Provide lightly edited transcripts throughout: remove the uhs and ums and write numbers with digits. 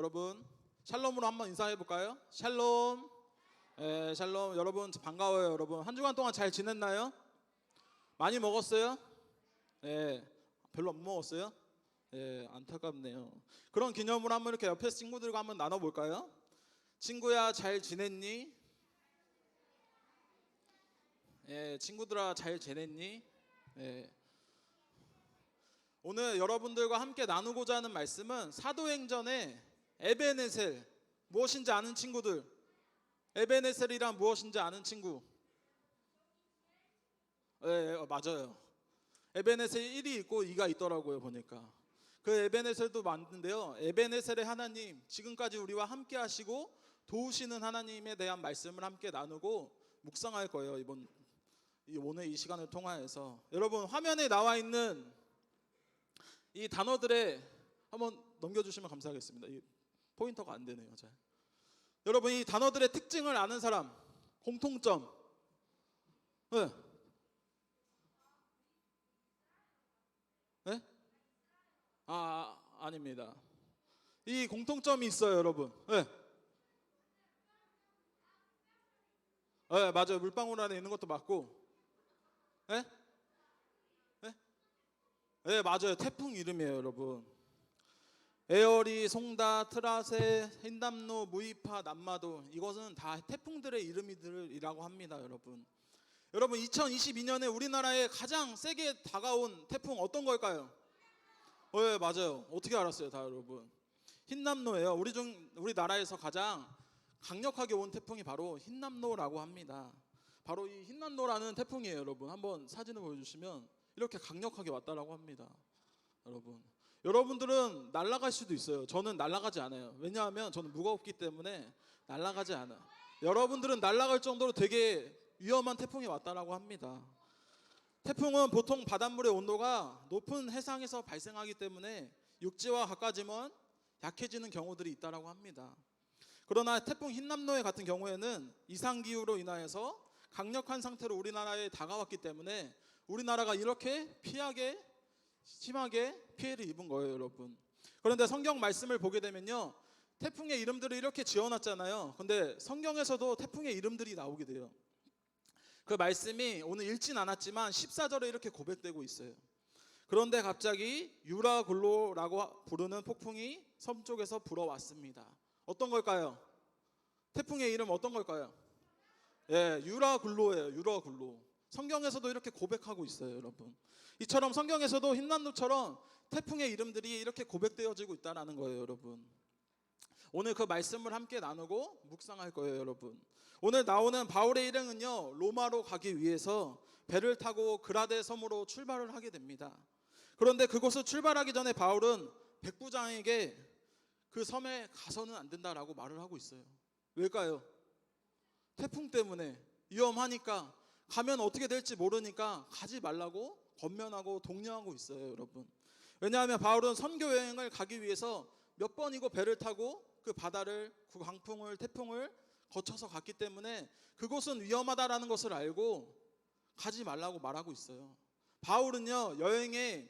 여러분 샬롬으로 한번 인사해 볼까요? 샬롬. 샬롬. 여러분 반가워요. 여러분 한 주간 동안 잘 지냈나요? 많이 먹었어요? 별로 안 먹었어요? 안타깝네요. 그런 기념으로 한번 이렇게 옆에 친구들과 한번 나눠 볼까요? 친구야 잘 지냈니? 친구들아 잘 지냈니? 오늘 여러분들과 함께 나누고자 하는 말씀은 사도행전의 에베네셀, 무엇인지 아는 친구들, 에베네셀이란 무엇인지 아는 친구? 맞아요. 에베네셀 1이 있고 2가 있더라고요. 보니까 그 에베네셀도 맞는데요, 에베네셀의 하나님, 지금까지 우리와 함께 하시고 도우시는 하나님에 대한 말씀을 함께 나누고 묵상할 거예요. 오늘 이 시간을 통하여서 여러분 화면에 나와 있는 이 단어들에 한번 넘겨주시면 감사하겠습니다. 이 포인터가 안 되네요. 잘. 여러분 이 단어들의 특징을 아는 사람, 공통점. 네? 아닙니다. 이 공통점이 있어요, 여러분. 맞아요. 물방울 안에 있는 것도 맞고. 맞아요. 태풍 이름이에요, 여러분. 에어리, 송다, 트라세, 흰담노, 무이파, 남마도, 이것은 다 태풍들의 이름이라고 합니다, 여러분. 여러분 2022년에 우리나라에 가장 세게 다가온 태풍 어떤 걸까요? 맞아요. 어떻게 알았어요, 다 여러분? 흰남노예요. 우리나라에서 가장 강력하게 온 태풍이 바로 흰남노라고 합니다. 바로 이 흰남노라는 태풍이에요, 여러분. 한번 사진을 보여주시면 이렇게 강력하게 왔다라고 합니다, 여러분. 여러분들은 날아갈 수도 있어요. 저는 날아가지 않아요. 왜냐하면 저는 무겁기 때문에 날아가지 않아요. 여러분들은 날아갈 정도로 되게 위험한 태풍이 왔다라고 합니다. 태풍은 보통 바닷물의 온도가 높은 해상에서 발생하기 때문에 육지와 가까워지면 약해지는 경우들이 있다라고 합니다. 그러나 태풍 흰남노의 같은 경우에는 이상기후로 인하여서 강력한 상태로 우리나라에 다가왔기 때문에 우리나라가 이렇게 심하게 피해를 입은 거예요, 여러분. 그런데 성경 말씀을 보게 되면요, 태풍의 이름들을 이렇게 지어놨잖아요. 근데 성경에서도 태풍의 이름들이 나오게 돼요. 그 말씀이 오늘 읽진 않았지만 14절에 이렇게 고백되고 있어요. 그런데 갑자기 유라굴로라고 부르는 폭풍이 섬 쪽에서 불어왔습니다. 어떤 걸까요? 태풍의 이름 어떤 걸까요? 유라굴로예요. 유라굴로. 성경에서도 이렇게 고백하고 있어요, 여러분. 이처럼 성경에서도 흰남노처럼 태풍의 이름들이 이렇게 고백되어지고 있다는 거예요, 여러분. 오늘 그 말씀을 함께 나누고 묵상할 거예요, 여러분. 오늘 나오는 바울의 일행은요, 로마로 가기 위해서 배를 타고 그라데 섬으로 출발을 하게 됩니다. 그런데 그곳을 출발하기 전에 바울은 백부장에게 그 섬에 가서는 안 된다라고 말을 하고 있어요. 왜일까요? 태풍 때문에 위험하니까, 가면 어떻게 될지 모르니까 가지 말라고 권면하고 독려하고 있어요, 여러분. 왜냐하면 바울은 선교 여행을 가기 위해서 몇 번이고 배를 타고 그 바다를, 그 강풍을, 태풍을 거쳐서 갔기 때문에 그곳은 위험하다라는 것을 알고 가지 말라고 말하고 있어요. 바울은요, 여행의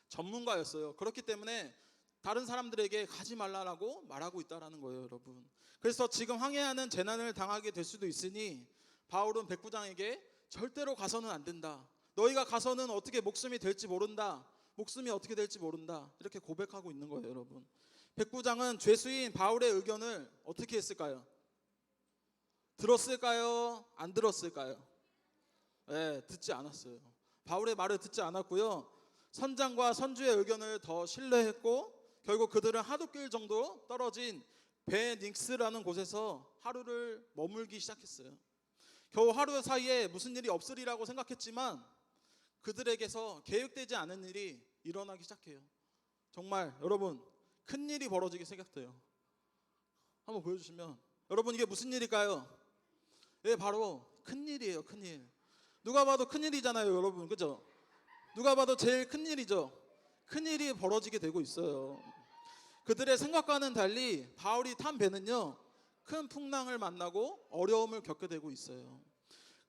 전문가였어요. 그렇기 때문에 다른 사람들에게 가지 말라고 말하고 있다는 거예요, 여러분. 그래서 지금 항해하는 재난을 당하게 될 수도 있으니 바울은 백부장에게 절대로 가서는 안 된다. 너희가 가서는 어떻게 목숨이 될지 모른다. 목숨이 어떻게 될지 모른다. 이렇게 고백하고 있는 거예요, 여러분. 백부장은 죄수인 바울의 의견을 어떻게 했을까요? 들었을까요? 안 들었을까요? 듣지 않았어요. 바울의 말을 듣지 않았고요, 선장과 선주의 의견을 더 신뢰했고 결국 그들은 하룻길 정도 떨어진 베닉스라는 곳에서 하루를 머물기 시작했어요. 겨우 하루 사이에 무슨 일이 없으리라고 생각했지만 그들에게서 계획되지 않은 일이 일어나기 시작해요. 정말 여러분 큰일이 벌어지기 시작돼요. 한번 보여주시면, 여러분 이게 무슨 일일까요? 바로 큰일이에요. 큰일. 누가 봐도 큰일이잖아요, 여러분. 그죠? 누가 봐도 제일 큰일이죠. 큰일이 벌어지게 되고 있어요. 그들의 생각과는 달리 바울이 탄 배는요, 큰 풍랑을 만나고 어려움을 겪게 되고 있어요.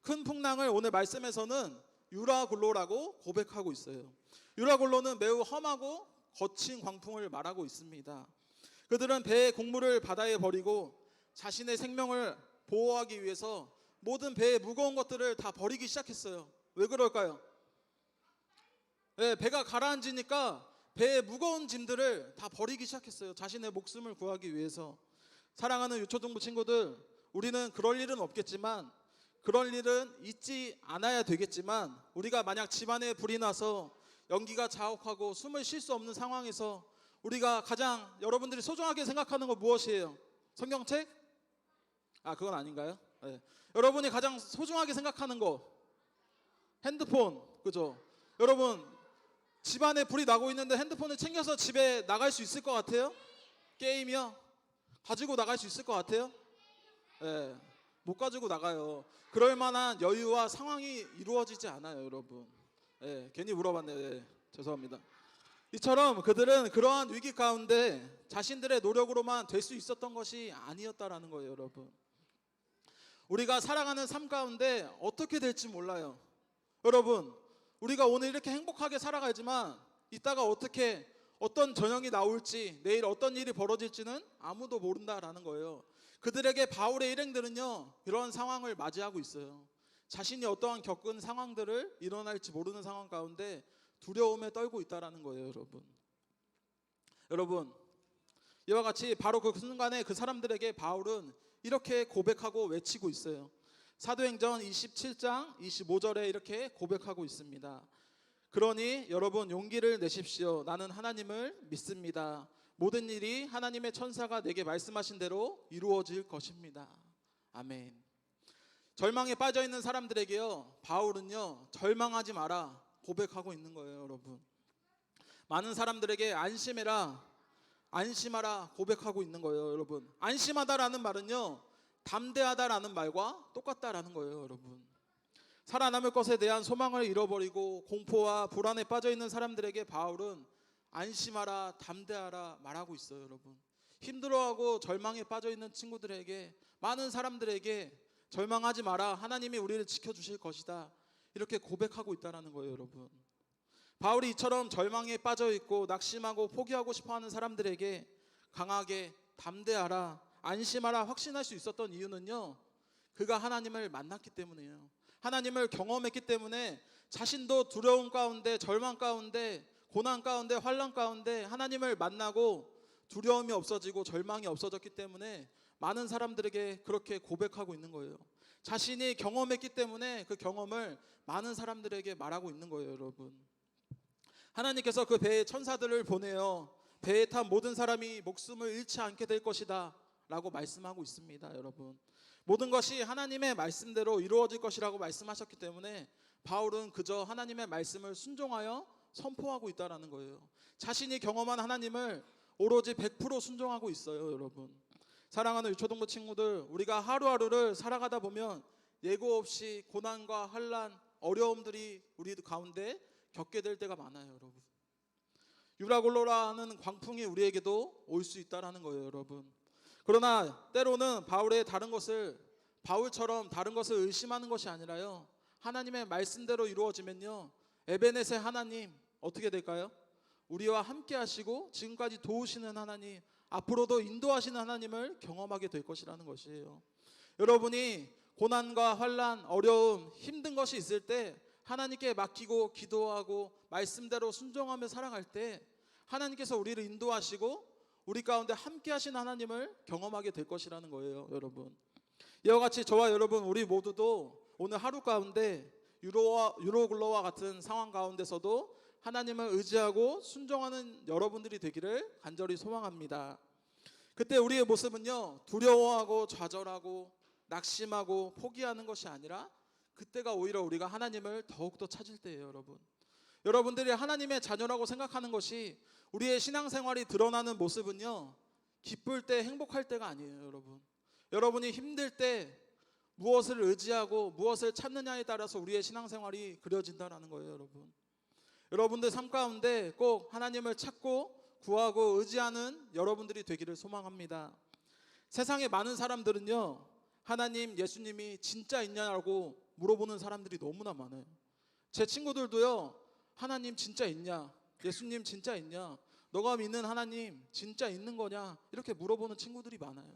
큰 풍랑을 오늘 말씀에서는 유라굴로라고 고백하고 있어요. 유라굴로는 매우 험하고 거친 광풍을 말하고 있습니다. 그들은 배의 곡물을 바다에 버리고 자신의 생명을 보호하기 위해서 모든 배의 무거운 것들을 다 버리기 시작했어요. 왜 그럴까요? 네, 배가 가라앉으니까 배의 무거운 짐들을 다 버리기 시작했어요. 자신의 목숨을 구하기 위해서. 사랑하는 유초등부 친구들, 우리는 그럴 일은 없겠지만, 그럴 일은 있지 않아야 되겠지만, 우리가 만약 집안에 불이 나서 연기가 자욱하고 숨을 쉴 수 없는 상황에서 우리가 가장 여러분들이 소중하게 생각하는 거 무엇이에요? 성경책? 그건 아닌가요? 네. 여러분이 가장 소중하게 생각하는 거 핸드폰, 그죠? 여러분, 집안에 불이 나고 있는데 핸드폰을 챙겨서 집에 나갈 수 있을 것 같아요? 게임이요? 가지고 나갈 수 있을 것 같아요? 네, 못 가지고 나가요. 그럴 만한 여유와 상황이 이루어지지 않아요, 여러분. 네, 괜히 물어봤네요. 네, 죄송합니다. 이처럼 그들은 그러한 위기 가운데 자신들의 노력으로만 될 수 있었던 것이 아니었다라는 거예요, 여러분. 우리가 살아가는 삶 가운데 어떻게 될지 몰라요. 여러분, 우리가 오늘 이렇게 행복하게 살아가지만 이따가 어떤 전형이 나올지, 내일 어떤 일이 벌어질지는 아무도 모른다라는 거예요. 그들에게 바울의 일행들은요, 이런 상황을 맞이하고 있어요. 자신이 어떠한 겪은 상황들을 일어날지 모르는 상황 가운데 두려움에 떨고 있다라는 거예요, 여러분. 여러분, 이와 같이 바로 그 순간에 그 사람들에게 바울은 이렇게 고백하고 외치고 있어요. 사도행전 27장 25절에 이렇게 고백하고 있습니다. 그러니 여러분 용기를 내십시오. 나는 하나님을 믿습니다. 모든 일이 하나님의 천사가 내게 말씀하신 대로 이루어질 것입니다. 아멘. 절망에 빠져 있는 사람들에게요, 바울은요, 절망하지 마라 고백하고 있는 거예요, 여러분. 많은 사람들에게 안심하라 고백하고 있는 거예요, 여러분. 안심하다라는 말은요, 담대하다라는 말과 똑같다라는 거예요, 여러분. 살아남을 것에 대한 소망을 잃어버리고 공포와 불안에 빠져 있는 사람들에게 바울은 안심하라, 담대하라 말하고 있어요, 여러분. 힘들어하고 절망에 빠져 있는 친구들에게, 많은 사람들에게 절망하지 마라, 하나님이 우리를 지켜주실 것이다, 이렇게 고백하고 있다는 거예요, 여러분. 바울이 이처럼 절망에 빠져 있고 낙심하고 포기하고 싶어하는 사람들에게 강하게 담대하라, 안심하라 확신할 수 있었던 이유는요, 그가 하나님을 만났기 때문이에요. 하나님을 경험했기 때문에 자신도 두려움 가운데, 절망 가운데, 고난 가운데, 환난 가운데 하나님을 만나고 두려움이 없어지고 절망이 없어졌기 때문에 많은 사람들에게 그렇게 고백하고 있는 거예요. 자신이 경험했기 때문에 그 경험을 많은 사람들에게 말하고 있는 거예요, 여러분. 하나님께서 그 배에 천사들을 보내어 배에 탄 모든 사람이 목숨을 잃지 않게 될 것이다 라고 말씀하고 있습니다, 여러분. 모든 것이 하나님의 말씀대로 이루어질 것이라고 말씀하셨기 때문에 바울은 그저 하나님의 말씀을 순종하여 선포하고 있다는 거예요. 자신이 경험한 하나님을 오로지 100% 순종하고 있어요, 여러분. 사랑하는 유초동부 친구들, 우리가 하루하루를 살아가다 보면 예고 없이 고난과 환난, 어려움들이 우리 가운데 겪게 될 때가 많아요, 여러분. 유라굴로라는 광풍이 우리에게도 올 수 있다는 거예요, 여러분. 그러나 때로는 바울처럼 다른 것을 의심하는 것이 아니라요, 하나님의 말씀대로 이루어지면요, 에베네세 하나님 어떻게 될까요? 우리와 함께 하시고 지금까지 도우시는 하나님, 앞으로도 인도하시는 하나님을 경험하게 될 것이라는 것이에요. 여러분이 고난과 환난, 어려움, 힘든 것이 있을 때 하나님께 맡기고 기도하고 말씀대로 순종하며 살아갈 때 하나님께서 우리를 인도하시고 우리 가운데 함께 하신 하나님을 경험하게 될 것이라는 거예요, 여러분. 이와 같이 저와 여러분, 우리 모두도 오늘 하루 가운데 유로글로와 같은 상황 가운데서도 하나님을 의지하고 순종하는 여러분들이 되기를 간절히 소망합니다. 그때 우리의 모습은요, 두려워하고 좌절하고 낙심하고 포기하는 것이 아니라 그때가 오히려 우리가 하나님을 더욱더 찾을 때예요, 여러분. 여러분들이 하나님의 자녀라고 생각하는 것이, 우리의 신앙생활이 드러나는 모습은요, 기쁠 때, 행복할 때가 아니에요, 여러분. 여러분이 힘들 때 무엇을 의지하고 무엇을 찾느냐에 따라서 우리의 신앙생활이 그려진다는 거예요, 여러분. 여러분들 삶 가운데 꼭 하나님을 찾고 구하고 의지하는 여러분들이 되기를 소망합니다. 세상에 많은 사람들은요, 하나님, 예수님이 진짜 있냐고 물어보는 사람들이 너무나 많아요. 제 친구들도요, 하나님 진짜 있냐, 예수님 진짜 있냐, 너가 믿는 하나님 진짜 있는 거냐? 이렇게 물어보는 친구들이 많아요.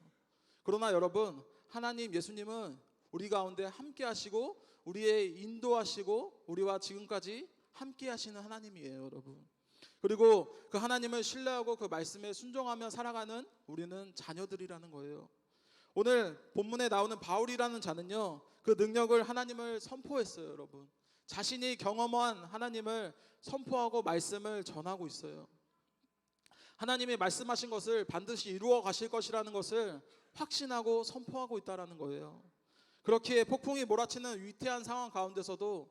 그러나 여러분, 하나님 예수님은 우리 가운데 함께 하시고 우리의 인도하시고 우리와 지금까지 함께 하시는 하나님이에요, 여러분. 그리고 그 하나님을 신뢰하고 그 말씀에 순종하며 살아가는 우리는 자녀들이라는 거예요. 오늘 본문에 나오는 바울이라는 자는요, 그 능력을 하나님을 선포했어요, 여러분. 자신이 경험한 하나님을 선포하고 말씀을 전하고 있어요. 하나님이 말씀하신 것을 반드시 이루어 가실 것이라는 것을 확신하고 선포하고 있다는 거예요. 그렇게 폭풍이 몰아치는 위태한 상황 가운데서도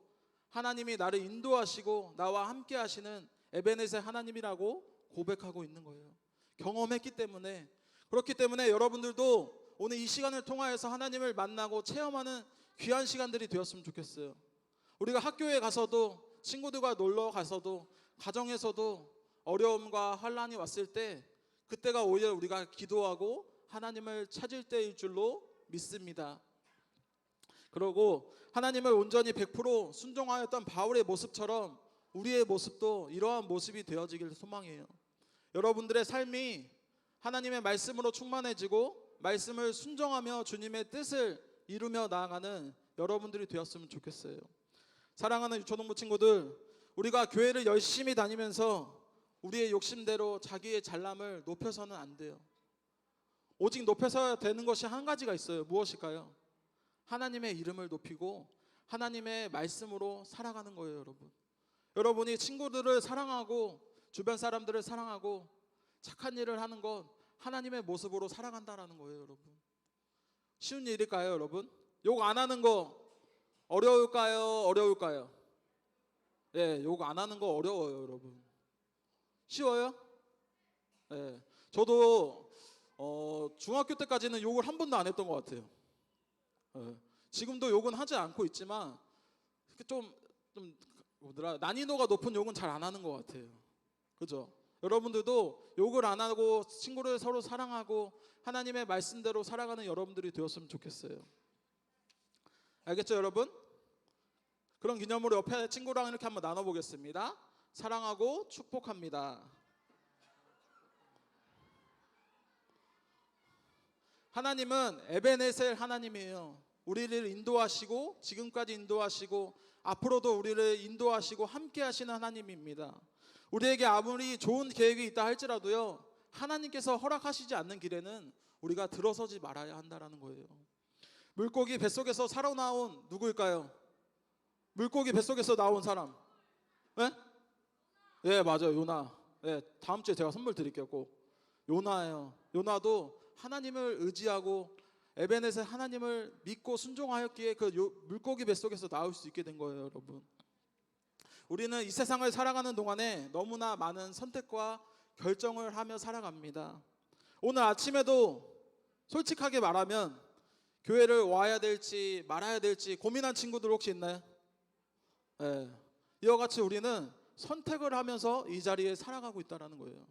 하나님이 나를 인도하시고 나와 함께 하시는 에베네셀 하나님이라고 고백하고 있는 거예요. 경험했기 때문에. 그렇기 때문에 여러분들도 오늘 이 시간을 통하여서 하나님을 만나고 체험하는 귀한 시간들이 되었으면 좋겠어요. 우리가 학교에 가서도, 친구들과 놀러 가서도, 가정에서도 어려움과 환난이 왔을 때 그때가 오히려 우리가 기도하고 하나님을 찾을 때일 줄로 믿습니다. 그리고 하나님을 온전히 100% 순종하였던 바울의 모습처럼 우리의 모습도 이러한 모습이 되어지길 소망해요. 여러분들의 삶이 하나님의 말씀으로 충만해지고 말씀을 순종하며 주님의 뜻을 이루며 나아가는 여러분들이 되었으면 좋겠어요. 사랑하는 유초동부 친구들, 우리가 교회를 열심히 다니면서 우리의 욕심대로 자기의 잘남을 높여서는 안 돼요. 오직 높여서야 되는 것이 한 가지가 있어요. 무엇일까요? 하나님의 이름을 높이고 하나님의 말씀으로 살아가는 거예요, 여러분. 여러분이 친구들을 사랑하고 주변 사람들을 사랑하고 착한 일을 하는 것, 하나님의 모습으로 살아간다라는 거예요, 여러분. 쉬운 일일까요, 여러분? 욕 안 하는 거 어려울까요? 어려울까요? 예, 욕 안 하는 거 어려워요, 여러분. 쉬워요? 예, 저도 중학교 때까지는 욕을 한 번도 안 했던 것 같아요. 예, 지금도 욕은 하지 않고 있지만 좀 난이도가 높은 욕은 잘 안 하는 것 같아요. 그죠? 여러분들도 욕을 안 하고 친구를 서로 사랑하고 하나님의 말씀대로 살아가는 여러분들이 되었으면 좋겠어요. 알겠죠, 여러분? 그런 기념으로 옆에 친구랑 이렇게 한번 나눠보겠습니다. 사랑하고 축복합니다. 하나님은 에베네셀 하나님이에요. 우리를 인도하시고 지금까지 인도하시고 앞으로도 우리를 인도하시고 함께 하시는 하나님입니다. 우리에게 아무리 좋은 계획이 있다 할지라도요, 하나님께서 허락하시지 않는 길에는 우리가 들어서지 말아야 한다는 거예요. 물고기 뱃속에서 살아나온 누구일까요? 물고기 뱃속에서 나온 사람. 네? 예, 맞아요. 요나. 예, 다음 주에 제가 선물 드릴게요. 꼭. 요나예요. 요나도 하나님을 의지하고 에베네셀 하나님을 믿고 순종하였기에 그 물고기 뱃속에서 나올 수 있게 된 거예요, 여러분. 우리는 이 세상을 살아가는 동안에 너무나 많은 선택과 결정을 하며 살아갑니다. 오늘 아침에도 솔직하게 말하면 교회를 와야 될지 말아야 될지 고민한 친구들 혹시 있나요? 예, 이와 같이 우리는 선택을 하면서 이 자리에 살아가고 있다는 거예요.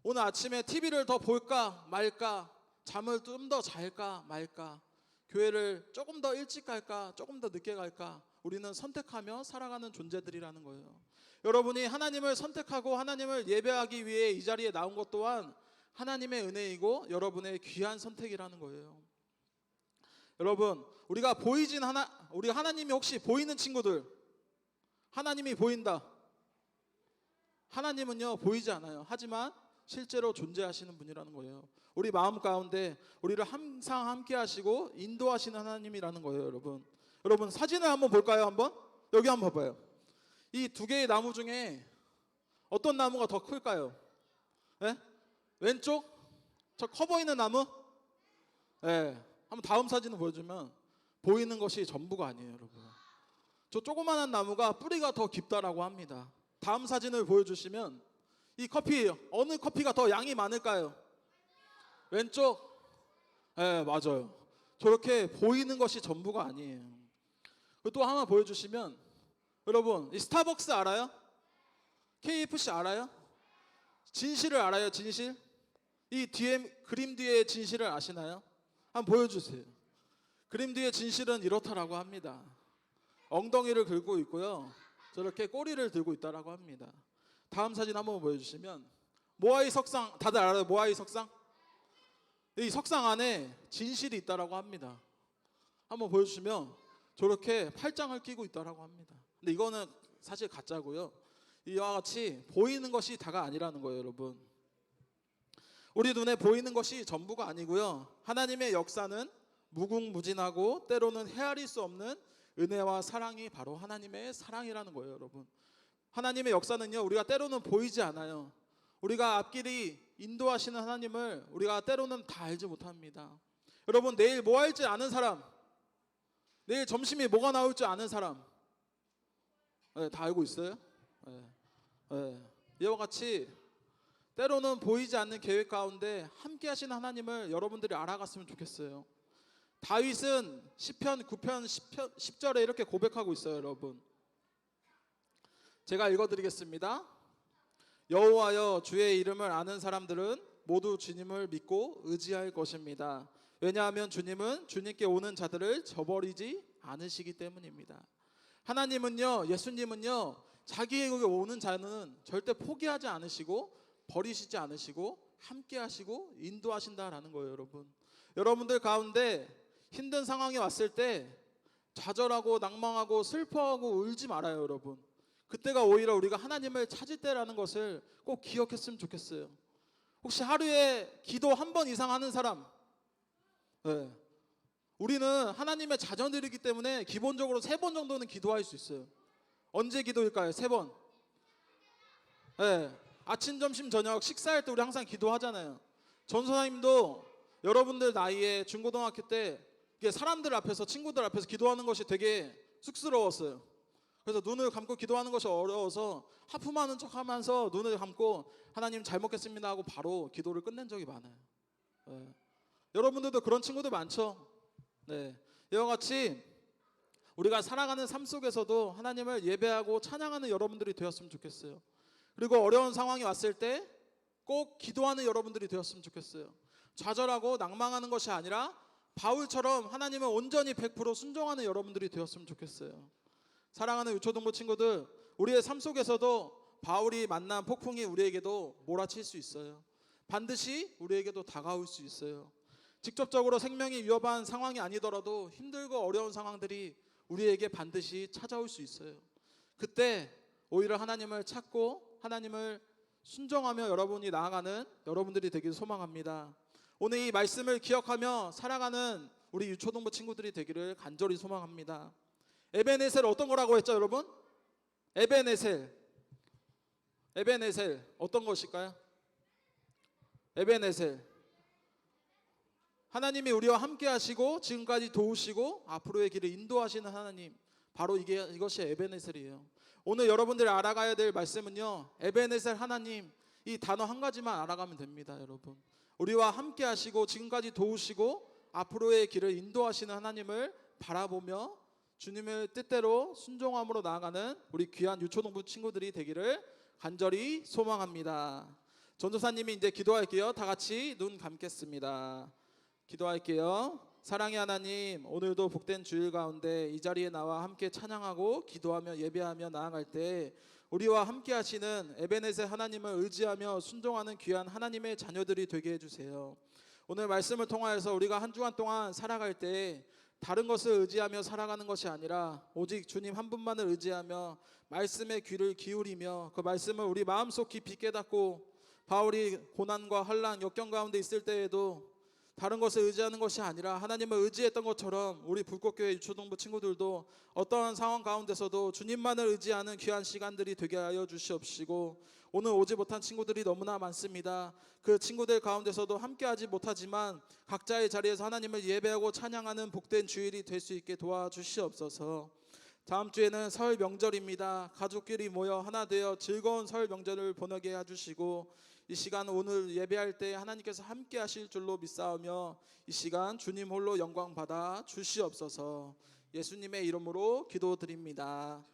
오늘 아침에 TV를 더 볼까 말까, 잠을 좀 더 잘까 말까, 교회를 조금 더 일찍 갈까 조금 더 늦게 갈까, 우리는 선택하며 살아가는 존재들이라는 거예요. 여러분이 하나님을 선택하고 하나님을 예배하기 위해 이 자리에 나온 것 또한 하나님의 은혜이고 여러분의 귀한 선택이라는 거예요. 여러분, 우리가 우리 하나님이 혹시 보이는 친구들, 하나님이 보인다. 하나님은요 보이지 않아요. 하지만 실제로 존재하시는 분이라는 거예요. 우리 마음 가운데 우리를 항상 함께 하시고 인도하시는 하나님이라는 거예요, 여러분. 여러분, 사진을 한번 볼까요? 한번? 여기 한번 봐봐요. 이 두 개의 나무 중에 어떤 나무가 더 클까요? 네? 왼쪽? 저 커 보이는 나무? 네. 한번 다음 사진을 보여주면 보이는 것이 전부가 아니에요, 여러분. 저 조그만한 나무가 뿌리가 더 깊다라고 합니다. 다음 사진을 보여주시면 이 커피, 어느 커피가 더 양이 많을까요? 왼쪽? 네, 맞아요. 저렇게 보이는 것이 전부가 아니에요. 또 하나 보여주시면, 여러분, 이 스타벅스 알아요? KFC 알아요? 진실을 알아요, 진실? 이 뒤에, 그림 뒤에 진실을 아시나요? 한번 보여주세요. 그림 뒤에 진실은 이렇다라고 합니다. 엉덩이를 긁고 있고요, 저렇게 꼬리를 들고 있다라고 합니다. 다음 사진 한번 보여주시면 모아이 석상 다들 알아요? 모아이 석상? 이 석상 안에 진실이 있다라고 합니다. 한번 보여주시면 저렇게 팔짱을 끼고 있다라고 합니다. 근데 이거는 사실 가짜고요. 이와 같이 보이는 것이 다가 아니라는 거예요, 여러분. 우리 눈에 보이는 것이 전부가 아니고요. 하나님의 역사는 무궁무진하고 때로는 헤아릴 수 없는 은혜와 사랑이 바로 하나님의 사랑이라는 거예요, 여러분. 하나님의 역사는요, 우리가 때로는 보이지 않아요. 우리가 앞길이 인도하시는 하나님을 우리가 때로는 다 알지 못합니다. 여러분, 내일 뭐 할지 아는 사람, 내일 점심에 뭐가 나올지 아는 사람, 네, 다 알고 있어요? 네. 네. 이와 같이 때로는 보이지 않는 계획 가운데 함께 하시는 하나님을 여러분들이 알아갔으면 좋겠어요. 다윗은 시편 9편 10절에 이렇게 고백하고 있어요, 여러분. 제가 읽어드리겠습니다. 여호와여, 주의 이름을 아는 사람들은 모두 주님을 믿고 의지할 것입니다. 왜냐하면 주님은 주님께 오는 자들을 저버리지 않으시기 때문입니다. 하나님은요, 예수님은요, 자기에게 오는 자는 절대 포기하지 않으시고 버리시지 않으시고 함께 하시고 인도하신다라는 거예요, 여러분. 여러분들 가운데 힘든 상황이 왔을 때 좌절하고 낭망하고 슬퍼하고 울지 말아요, 여러분. 그때가 오히려 우리가 하나님을 찾을 때라는 것을 꼭 기억했으면 좋겠어요. 혹시 하루에 기도 한 번 이상 하는 사람? 네. 우리는 하나님의 자녀들이기 때문에 기본적으로 3번 정도는 기도할 수 있어요. 언제 기도일까요? 3번. 네. 아침, 점심, 저녁 식사할 때 우리 항상 기도하잖아요. 전소사님도 여러분들 나이에 중고등학교 때 사람들 앞에서, 친구들 앞에서 기도하는 것이 되게 쑥스러웠어요. 그래서 눈을 감고 기도하는 것이 어려워서 하품하는 척하면서 눈을 감고 하나님 잘 먹겠습니다 하고 바로 기도를 끝낸 적이 많아요. 네. 여러분들도 그런 친구들 많죠? 네. 이와 같이 우리가 살아가는 삶 속에서도 하나님을 예배하고 찬양하는 여러분들이 되었으면 좋겠어요. 그리고 어려운 상황이 왔을 때 꼭 기도하는 여러분들이 되었으면 좋겠어요. 좌절하고 낭망하는 것이 아니라 바울처럼 하나님을 온전히 100% 순종하는 여러분들이 되었으면 좋겠어요. 사랑하는 유초동부 친구들, 우리의 삶 속에서도 바울이 만난 폭풍이 우리에게도 몰아칠 수 있어요. 반드시 우리에게도 다가올 수 있어요. 직접적으로 생명이 위협한 상황이 아니더라도 힘들고 어려운 상황들이 우리에게 반드시 찾아올 수 있어요. 그때 오히려 하나님을 찾고 하나님을 순종하며 여러분이 나아가는 여러분들이 되길 소망합니다. 오늘 이 말씀을 기억하며 살아가는 우리 유초동부 친구들이 되기를 간절히 소망합니다. 에베네셀 어떤 거라고 했죠, 여러분? 에베네셀 어떤 것일까요? 에베네셀, 하나님이 우리와 함께 하시고 지금까지 도우시고 앞으로의 길을 인도하시는 하나님, 바로 이것이 에베네셀이에요. 오늘 여러분들이 알아가야 될 말씀은요, 에베네셀 하나님, 이 단어 한 가지만 알아가면 됩니다, 여러분. 우리와 함께 하시고 지금까지 도우시고 앞으로의 길을 인도하시는 하나님을 바라보며 주님의 뜻대로 순종함으로 나아가는 우리 귀한 유초동부 친구들이 되기를 간절히 소망합니다. 전도사님이 이제 기도할게요. 다 같이 눈 감겠습니다. 기도할게요. 사랑의 하나님, 오늘도 복된 주일 가운데 이 자리에 나와 함께 찬양하고 기도하며 예배하며 나아갈 때 우리와 함께 하시는 에베네셀 하나님을 의지하며 순종하는 귀한 하나님의 자녀들이 되게 해주세요. 오늘 말씀을 통하여서 우리가 한 주간 동안 살아갈 때 다른 것을 의지하며 살아가는 것이 아니라 오직 주님 한 분만을 의지하며 말씀에 귀를 기울이며 그 말씀을 우리 마음속 깊이 깨닫고 바울이 고난과 환난, 역경 가운데 있을 때에도 다른 것을 의지하는 것이 아니라 하나님을 의지했던 것처럼 우리 불꽃교회 유초동부 친구들도 어떠한 상황 가운데서도 주님만을 의지하는 귀한 시간들이 되게 하여 주시옵시고, 오늘 오지 못한 친구들이 너무나 많습니다. 그 친구들 가운데서도 함께하지 못하지만 각자의 자리에서 하나님을 예배하고 찬양하는 복된 주일이 될 수 있게 도와주시옵소서. 다음 주에는 설 명절입니다. 가족끼리 모여 하나 되어 즐거운 설 명절을 보내게 해주시고, 이 시간 오늘 예배할 때 하나님께서 함께 하실 줄로 믿사오며 이 시간 주님 홀로 영광 받아 주시옵소서. 예수님의 이름으로 기도드립니다.